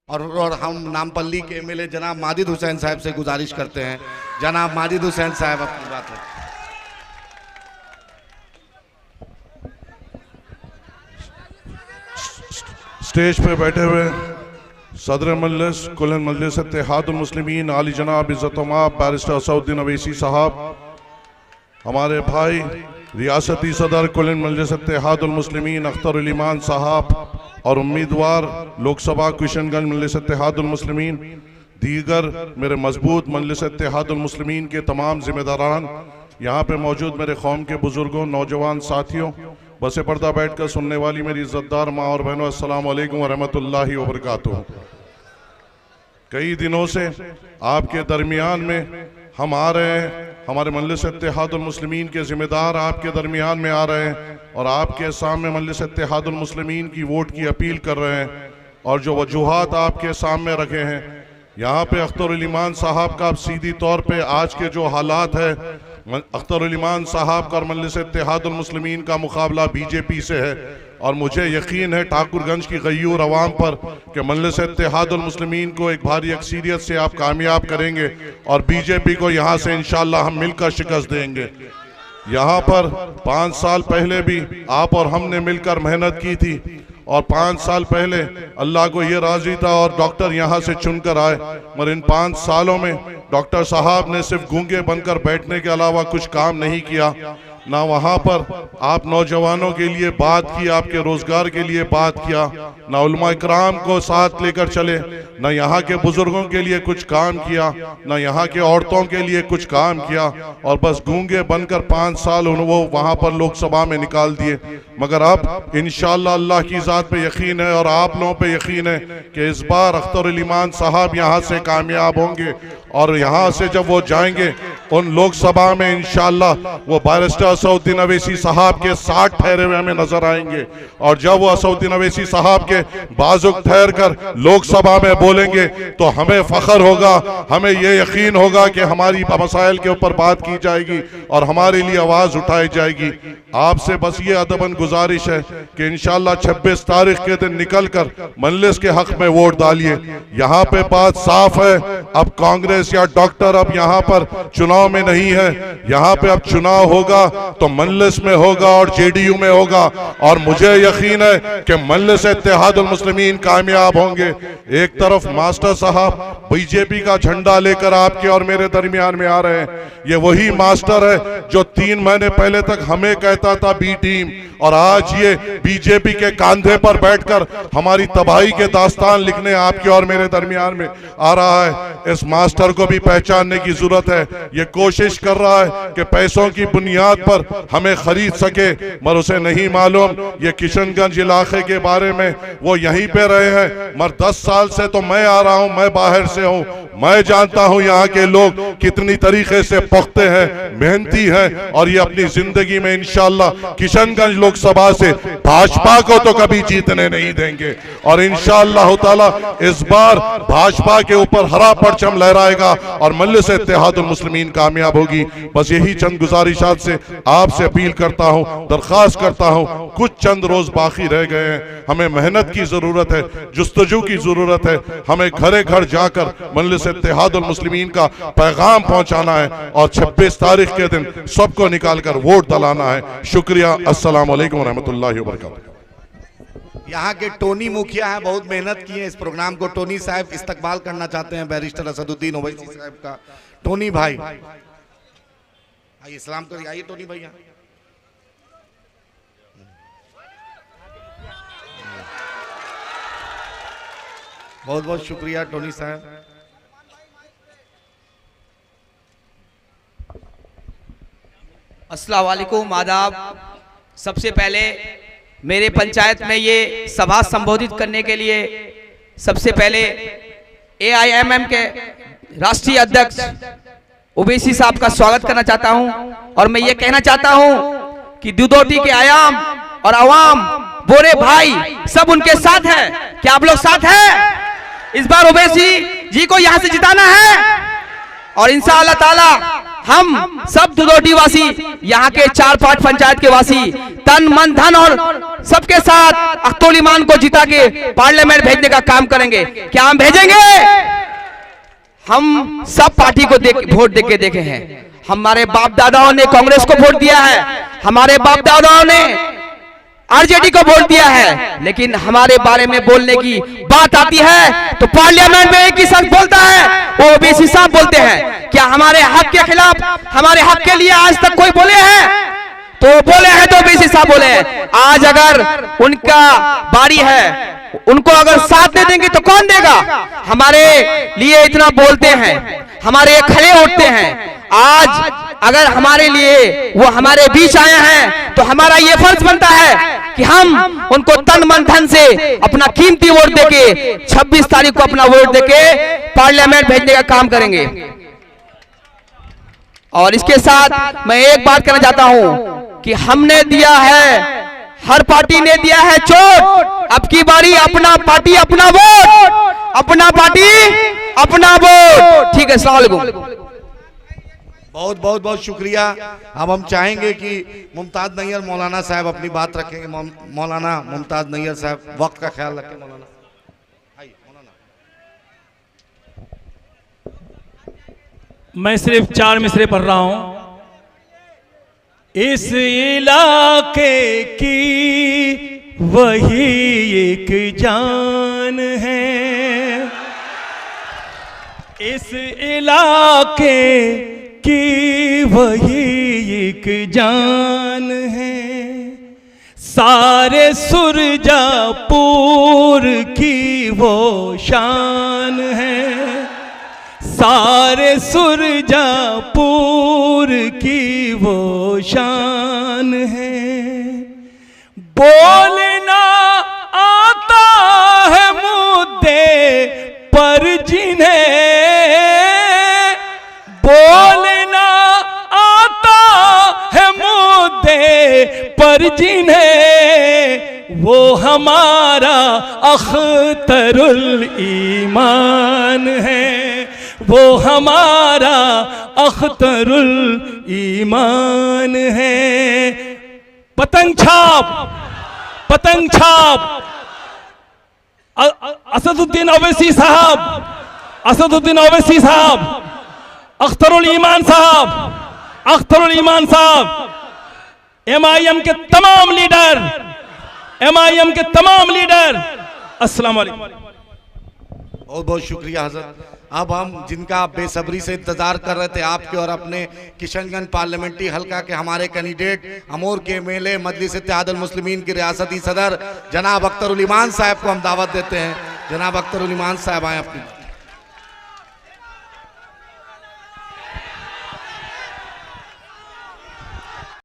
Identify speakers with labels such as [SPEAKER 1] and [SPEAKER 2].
[SPEAKER 1] और हम नामपल्ली के एमएलए जनाब माजिद हुसैन साहब से गुजारिश करते हैं। जनाब माजिद हुसैन साहब अपनी बात रखें।
[SPEAKER 2] स्टेज पे बैठे हुए सदर मजलिस कुल्लन मजलिस इत्तेहादुल मुस्लिमीन आली जनाब इज़्ज़त-ओ-माब बैरिस्टर असदुद्दीन अवैसी साहब, हमारे भाई रियासती सदर कुल्लन मजलिस इत्तेहादुल मुस्लिमीन अख्तरुल ईमान साहब और उम्मीदवार लोकसभा किशनगंज मजलिस इत्तेहादुल मुस्लिमीन, दीगर मेरे मजबूत मजलिस इत्तेहादुल मुस्लिमीन के तमाम जिम्मेदारान, यहाँ पे मौजूद मेरे कौम के बुजुर्गों, नौजवान साथियों, बसे पर्दा बैठकर सुनने वाली मेरी इज्जतदार माँ और बहनों, अस्सलाम वालेकुम व रहमतुल्लाहि व बरकातुहू। कई दिनों से आपके दरमियान में हम आ रहे हैं, हमारे मजलिस इत्तेहादुल मुस्लिमीन के जिम्मेदार आपके दरमियान में आ रहे हैं और आपके सामने मजलिस इत्तेहादुल मुस्लिमीन की वोट की अपील कर रहे हैं और जो वजूहात आपके सामने रखे हैं। यहाँ पे अख्तरुल ईमान साहब का सीधी तौर पे आज के जो हालात है, अख्तरुल ईमान साहब का और मजलिस इत्तेहादुल मुस्लिमीन का मुकाबला बीजेपी से है और मुझे यकीन है ठाकुरगंज की गयूर अवाम पर कि मजलिस इत्तेहादुल मुस्लिमीन को एक भारी अक्सरियत से आप कामयाब करेंगे और बीजेपी को यहाँ से इंशाअल्लाह हम मिलकर शिकस्त देंगे। यहाँ पर 5 साल पहले भी आप और हमने मिलकर मेहनत की थी और 5 साल पहले अल्लाह को ये राजी था और डॉक्टर यहाँ से चुनकर आए, मगर इन 5 सालों में डॉक्टर साहब ने सिर्फ गूंगे बनकर बैठने के अलावा कुछ काम नहीं किया। ना वहाँ पर आप नौजवानों के लिए बात की, आपके रोजगार के लिए बात किया, ना उलमा इकराम को साथ लेकर चले, ना यहाँ के बुजुर्गों के लिए कुछ काम किया, ना यहाँ के औरतों के लिए कुछ काम किया और बस गूंगे बनकर 5 साल वो वहाँ पर लोकसभा में निकाल दिए। मगर अब इंशाअल्लाह अल्लाह की ज़ात पे यकीन है और आप लोगों पे यकीन है कि इस बार अख्तरुल ईमान साहब यहाँ से कामयाब होंगे और यहाँ से जब वो जाएंगे उन लोकसभा में इंशाअल्लाह वो बैरिस्टर असदुद्दीन अवैसी साहब के 60 ठहरे हुए हमें नजर आएंगे और जब वो असदुद्दीन अवैसी साहब के बाजुक ठहर कर लोकसभा में बोलेंगे तो हमें फख्र होगा, हमें ये यकीन होगा कि हमारी मसाइल के ऊपर बात की जाएगी और हमारे लिए आवाज उठाई जाएगी। आपसे बस ये अदबन गुजारिश है कि इंशाअल्लाह 26 तारीख के दिन निकल कर मजलिस के हक में वोट डालिए। यहाँ पे बात साफ है, अब कांग्रेस या डॉक्टर अब यहाँ पर चुनाव में नहीं है, यहाँ पे अब चुनाव होगा तो मजलिस में होगा और जेडीयू में होगा और मुझे यकीन है कि मजलिस इत्तेहादुल मुस्लिमीन कामयाब होंगे। एक तरफ मास्टर साहब बीजेपी का झंडा लेकर आपके और मेरे दरमियान में आ रहे हैं, ये वही मास्टर है जो 3 महीने पहले तक हमें कहता था बी टीम और आज ये बीजेपी के कांधे पर बैठकर हमारी तबाही के दास्तान लिखने आपके और मेरे दरमियान में आ रहा है। इस मास्टर को भी पहचानने की जरूरत है। ये कोशिश कर रहा है कि पैसों की बुनियाद पर हमें खरीद सके, मगर उसे नहीं मालूम ये किशनगंज इलाके के बारे में वो यहीं पे रहे हैं, मगर 10 साल से तो मैं आ रहा हूं, मैं बाहर से हूं, मैं जानता हूं यहाँ के लोग कितनी तरीके से पुख्ते हैं, मेहनती हैं और ये अपनी जिंदगी में इंशाअल्लाह किशनगंज लोकसभा से भाजपा को तो कभी जीतने नहीं देंगे और इंशाअल्लाह ताला इस बार भाजपा के ऊपर हरा परचम लहराएगा और मजलिस इत्तेहादुल मुस्लिमीन कामयाब होगी। बस यही चंद गुजारिशात से आपसे अपील करता हूं, दरख्वास्त करता हूं, कुछ चंद रोज बाकी रह गए हैं, हमें मेहनत की जरूरत है, जुस्तजू की जरूरत है, हमें घरे घर जाकर मजलिस इत्तेहादुल मुस्लिमीन का पैगाम पहुंचाना है और 26 तारीख के दिन सबको निकालकर वोट दलाना है। शुक्रिया, अस्सलाम वालेकुम रहमतुल्लाहि व बरकातुहू।
[SPEAKER 1] यहाँ के टोनी मुखिया हैं, बहुत मेहनत की है इस प्रोग्राम को। टोनी साहब इस्तकबाल करना चाहते हैं बैरिस्टर असदुद्दीन ओवैसी साहब का। टोनी भाई आइए, सलाम करिए, आइए टोनी भैया। बहुत बहुत शुक्रिया टोनी साहब।
[SPEAKER 3] अस्सलाम वालेकुम, आदाब। सबसे पहले मेरे पंचायत में ये सभा संबोधित करने के लिए सबसे पहले AIMM के राष्ट्रीय अध्यक्ष ओवैसी साहब का स्वागत करना चाहता हूं और मैं ये कहना चाहता हूं कि दुधोटी के आयाम और अवाम, बोरे भाई सब उनके साथ है। क्या आप लोग साथ हैं? इस बार ओवैसी जी को यहां से जिताना है और इंशाअल्लाह ताला हम सब दुदोटी वासी, यहाँ के 4-5 पंचायत के वासी तन मन धन और सबके साथ अख्तरुल ईमान को जिता के पार्लियामेंट भेजने का काम करेंगे। क्या हम भेजेंगे? हम सब पार्टी को वोट देके देखे हैं। हमारे बाप दादाओं ने कांग्रेस को वोट दिया है, हमारे बाप दादाओं ने आरजेडी को वोट दिया है, लेकिन हमारे बारे में बोलने की बात आती है तो पार्लियामेंट में एक ही शख्स बोलता है, वो ओबीसी साहब बोलते हैं। क्या हमारे हक के खिलाफ, हमारे हक के लिए आज तक कोई बोले हैं? तो बोले हैं तो ओबीसी साहब बोले हैं। आज अगर उनका बारी है, उनको अगर साथ नहीं देंगे तो कौन देगा? हमारे लिए इतना बोलते हैं, हमारे खड़े उठते हैं। आज अगर हमारे लिए वो हमारे बीच आए हैं तो हमारा ये फर्ज बनता है कि हम उनको तन मन धन से अपना कीमती वोट देके 26 तारीख को अपना वोट देके पार्लियामेंट भेजने का काम करेंगे। और इसके साथ मैं एक बात कहना चाहता हूं कि हमने दिया है, हर पार्टी ने दिया है चोट। अब की बारी अपना पार्टी अपना वोट, अपना पार्टी अपना वोट। ठीक है, अस्सलाम वालेकुम।
[SPEAKER 1] बहुत बहुत बहुत शुक्रिया। अब हम चाहेंगे कि मुमताज नैयर मौलाना साहब अपनी बात रखेंगे। मौलाना मुमताज नैयर साहब, वक्त का ख्याल रखें मौलाना।
[SPEAKER 4] मैं सिर्फ 4 मिसरे पढ़ रहा हूं। इस इलाके की वही एक जान है, इस इलाके की वही एक जान है, सारे सुरजापुर की वो शान है, सारे सुरजापुर की वो शान है। बोलना आता है मुद्दे पर जिन्हें, बोलना आता है मुद्दे पर जिन्हें, वो हमारा अख्तरुल ईमान है, वो हमारा अख्तरुल ईमान है। पतंग छाप, पतंग छाप, असदुद्दीन ओवैसी साहब, असदुद्दीन ओवैसी साहब, अख्तरुल ईमान साहब, अख्तरुल ईमान साहब, एमआईएम के तमाम लीडर, एमआईएम के तमाम लीडर, अस्सलाम वालेकुम।
[SPEAKER 1] बहुत बहुत शुक्रिया हजरत। अब हम जिनका आप बेसब्री से इंतजार कर रहे थे, आपके और अपने किशनगंज पार्लियामेंट्री हलका के हमारे कैंडिडेट अमूर के एमएलए मजलिस इत्तेहादुल मुस्लिमीन के रियासती सदर जनाब अख्तरुल ईमान साहब को हम दावत देते हैं। जनाब अख्तरुल ईमान साहब आए अपनी